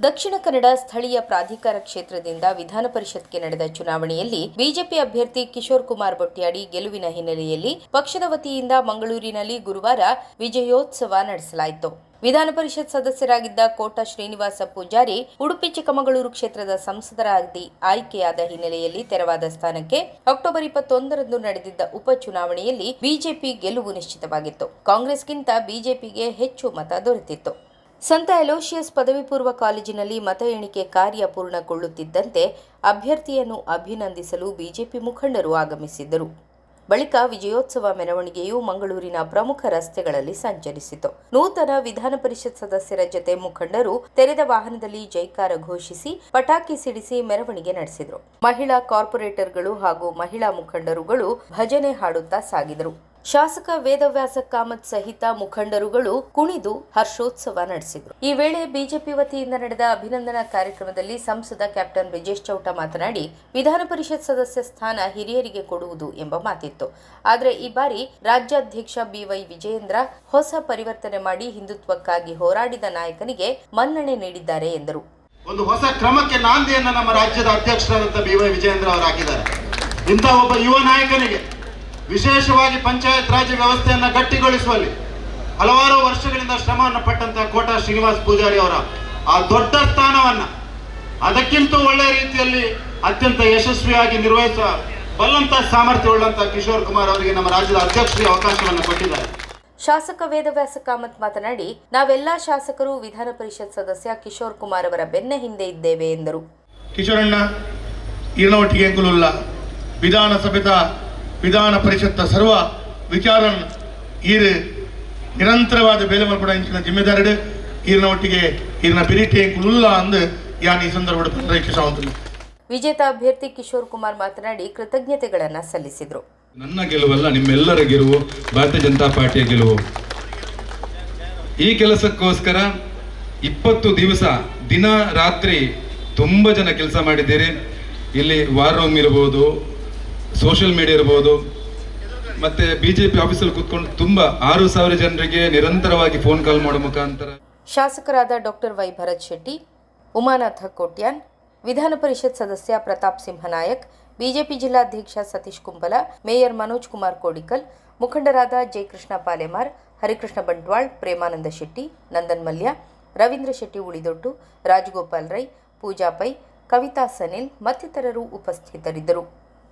ದಕ್ಷಿಣ ಕನ್ನಡ ಸ್ಥಳೀಯ ಪ್ರಾಧಿಕಾರ ಕ್ಷೇತ್ರದಿಂದ ವಿಧಾನ ಪರಿಷತ್ಗೆ ನಡೆದ ಚುನಾವಣೆಯಲ್ಲಿ ಬಿಜೆಪಿ ಅಭ್ಯರ್ಥಿ ಕಿಶೋರ್ ಕುಮಾರ್ ಬೊಟ್ಯಾಡಿ ಗೆಲುವಿನ ಹಿನ್ನೆಲೆಯಲ್ಲಿ ಪಕ್ಷದ ವತಿಯಿಂದ ಮಂಗಳೂರಿನಲ್ಲಿ ಗುರುವಾರ ವಿಜಯೋತ್ಸವ ನಡೆಸಲಾಯಿತು. ವಿಧಾನ ಪರಿಷತ್ ಸದಸ್ಯರಾಗಿದ್ದ ಕೋಟಾ ಶ್ರೀನಿವಾಸ ಪೂಜಾರಿ ಉಡುಪಿ ಚಿಕ್ಕಮಗಳೂರು ಕ್ಷೇತ್ರದ ಸಂಸದರಾಗಿ ಆಯ್ಕೆಯಾದ ಹಿನ್ನೆಲೆಯಲ್ಲಿ ತೆರವಾದ ಸ್ಥಾನಕ್ಕೆ ಅಕ್ಟೋಬರ್ 21ರಂದು ನಡೆದಿದ್ದ ಉಪಚುನಾವಣೆಯಲ್ಲಿ ಬಿಜೆಪಿ ಗೆಲುವು ನಿಶ್ಚಿತವಾಗಿತ್ತು. ಕಾಂಗ್ರೆಸ್ಗಿಂತ ಬಿಜೆಪಿಗೆ ಹೆಚ್ಚು ಮತ ದೊರೆತಿತ್ತು. ಸಂತ ಅಲೋಷಿಯಸ್ ಪದವಿ ಪೂರ್ವ ಕಾಲೇಜಿನಲ್ಲಿ ಮತ ಎಣಿಕೆ ಕಾರ್ಯ ಪೂರ್ಣಗೊಳ್ಳುತ್ತಿದ್ದಂತೆ ಅಭ್ಯರ್ಥಿಯನ್ನು ಅಭಿನಂದಿಸಲು ಬಿಜೆಪಿ ಮುಖಂಡರು ಆಗಮಿಸಿದ್ದರು. ಬಳಿಕ ವಿಜಯೋತ್ಸವ ಮೆರವಣಿಗೆಯು ಮಂಗಳೂರಿನ ಪ್ರಮುಖ ರಸ್ತೆಗಳಲ್ಲಿ ಸಂಚರಿಸಿತು. ನೂತನ ವಿಧಾನ ಪರಿಷತ್ ಸದಸ್ಯರ ಜತೆ ಮುಖಂಡರು ತೆರೆದ ವಾಹನದಲ್ಲಿ ಜೈಕಾರ ಘೋಷಿಸಿ ಪಟಾಕಿ ಸಿಡಿಸಿ ಮೆರವಣಿಗೆ ನಡೆಸಿದರು. ಮಹಿಳಾ ಕಾರ್ಪೊರೇಟರ್ಗಳು ಹಾಗೂ ಮಹಿಳಾ ಮುಖಂಡರುಗಳು ಭಜನೆ ಹಾಡುತ್ತಾ ಸಾಗಿದರು. ಶಾಸಕ ವೇದವ್ಯಾಸ ಕಾಮತ್ ಸಹಿತ ಮುಖಂಡರುಗಳು ಕುಣಿದು ಹರ್ಷೋತ್ಸವ ನಡೆಸಿದರು. ಈ ವೇಳೆ ಬಿಜೆಪಿ ವತಿಯಿಂದ ನಡೆದ ಅಭಿನಂದನಾ ಕಾರ್ಯಕ್ರಮದಲ್ಲಿ ಸಂಸದ ಕ್ಯಾಪ್ಟನ್ ಬ್ರಿಜೇಶ್ ಚೌಟ ಮಾತನಾಡಿ, ವಿಧಾನ ಪರಿಷತ್ ಸದಸ್ಯ ಸ್ಥಾನ ಹಿರಿಯರಿಗೆ ಕೊಡುವುದು ಎಂಬ ಮಾತಿತ್ತು. ಆದರೆ ಈ ಬಾರಿ ರಾಜ್ಯಾಧ್ಯಕ್ಷ ಬಿವೈ ವಿಜಯೇಂದ್ರ ಹೊಸ ಪರಿವರ್ತನೆ ಮಾಡಿ ಹಿಂದುತ್ವಕ್ಕಾಗಿ ಹೋರಾಡಿದ ನಾಯಕನಿಗೆ ಮನ್ನಣೆ ನೀಡಿದ್ದಾರೆ ಎಂದರು. ಒಂದು ಹೊಸ ಕ್ರಮಕ್ಕೆ ನಾಂದಿಯನ್ನು ನಮ್ಮ ರಾಜ್ಯದ ಅಧ್ಯಕ್ಷರಾದಂಥ ಬಿವೈ ವಿಜಯೇಂದ್ರ ಅವರು ಹಾಕಿದ್ದಾರೆ. ಇಂಥ ಒಬ್ಬ ಯುವ ನಾಯಕನಿಗೆ ವಿಶೇಷವಾಗಿ ಪಂಚಾಯತ್ ರಾಜ್ ವ್ಯವಸ್ಥೆಯನ್ನು ಗಟ್ಟಿಗೊಳಿಸುವಲ್ಲಿ ಹಲವಾರು ವರ್ಷಗಳಿಂದ ಶ್ರಮವನ್ನು ಪಟ್ಟಂತಹ ಕೋಟಾ ಶ್ರೀನಿವಾಸ ಪೂಜಾರಿ ಅವರ ಆ ದೊಡ್ಡ ಸ್ಥಾನವನ್ನು ಅದಕ್ಕಿಂತ ಒಳ್ಳೆಯ ರೀತಿಯಲ್ಲಿ ಅತ್ಯಂತ ಯಶಸ್ವಿಯಾಗಿ ನಿರ್ವಹಿಸುವ ಬಲ್ಲಂತ ಸಾಮರ್ಥ್ಯವುಳ್ಳಂತಹ ಕಿಶೋರ್ ಕುಮಾರ್ ಅವರಿಗೆ ನಮ್ಮ ರಾಜ್ಯದ ಅಧ್ಯಕ್ಷರಿಗೆ ಅವಕಾಶವನ್ನು ಕೊಟ್ಟಿದ್ದಾರೆ. ಶಾಸಕ ವೇದವ್ಯಾಸ ಕಾಮತ್ ಮಾತನಾಡಿ, ನಾವೆಲ್ಲ ಶಾಸಕರು ವಿಧಾನ ಪರಿಷತ್ ಸದಸ್ಯ ಕಿಶೋರ್ ಕುಮಾರ್ ಅವರ ಬೆನ್ನ ಹಿಂದೆ ಇದ್ದೇವೆ ಎಂದರು. ಕಿಶೋರಣ್ಣ ಇರನೊಟ್ಟಿಗೆ ಎಂಕುಲುಲ್ಲ ವಿಧಾನ ಪರಿಷತ್ ಸರ್ವ ವಿಚಾರ ನಿರಂತರವಾದ ಬೇಲೆ ಕೂಡ ಇಂಚಿನ ಜಿಮ್ಮೆದಾರಡು ಈರಿನ ಒಟ್ಟಿಗೆ ಈರಿನ ಪಿರಿಟಿ ಎಂಕುಲುಲ್ಲ ಅಂದು ಯಾನ್ ಈ ಸಂದರ್ಭ ರೈಕಿಸುವಂತ ವಿಜೇತ ಅಭ್ಯರ್ಥಿ ಕಿಶೋರ್ ಕುಮಾರ್ ಮಾತನಾಡಿ ಕೃತಜ್ಞತೆಗಳನ್ನು ಸಲ್ಲಿಸಿದರು. ನನ್ನ ಗೆಲುವಲ್ಲ, ನಿಮ್ಮೆಲ್ಲರ ಗೆಲುವು, ಭಾರತೀಯ ಜನತಾ ಪಾರ್ಟಿಯ ಗೆಲುವು. ಈ ಕೆಲಸಕ್ಕೋಸ್ಕರ 20 ದಿವಸ ದಿನ ರಾತ್ರಿ ತುಂಬ ಜನ ಕೆಲಸ ಮಾಡಿದ್ದೀರಿ. ಇಲ್ಲಿ ವಾರ್ ರೂಮ್ ಇರ್ಬೋದು, ಸೋಷಿಯಲ್ ಮೀಡಿಯಾ ಇರ್ಬೋದು, ಮತ್ತೆ ಬಿಜೆಪಿ ಆಫೀಸಲ್ಲಿ ಕೂತ್ಕೊಂಡು ತುಂಬಾ 6,000 ಜನರಿಗೆ ನಿರಂತರವಾಗಿ ಫೋನ್ ಕಾಲ್ ಮಾಡೋ ಮುಖಾಂತರ. ಶಾಸಕರಾದ ಡಾಕ್ಟರ್ ವೈ ಭರತ್ ಶೆಟ್ಟಿ, ಉಮಾನಾಥ ಕೋಟ್ಯಾನ್, ವಿಧಾನ ಪರಿಷತ್ ಸದಸ್ಯ ಪ್ರತಾಪ್ ಸಿಂಹನಾಯಕ್, ಬಿಜೆಪಿ ಜಿಲ್ಲಾಧ್ಯಕ್ಷ ಸತೀಶ್ ಕುಂಬಲ, ಮೇಯರ್ ಮನೋಜ್ ಕುಮಾರ್ ಕೋಡಿಕಲ್, ಮುಖಂಡರಾದ ಜಯಕೃಷ್ಣ ಪಾಲೆಮಾರ್, ಹರಿಕೃಷ್ಣ ಬಂಟ್ವಾಳ್, ಪ್ರೇಮಾನಂದ ಶೆಟ್ಟಿ, ನಂದನ್ ಮಲ್ಯ, ರವೀಂದ್ರ ಶೆಟ್ಟಿ ಉಳಿದೊಟ್ಟು, ರಾಜಗೋಪಾಲ್ ರೈ, ಪೂಜಾ ಪೈ, ಕವಿತಾ ಸನಿಲ್ ಮತ್ತಿತರರು ಉಪಸ್ಥಿತರಿದ್ದರು.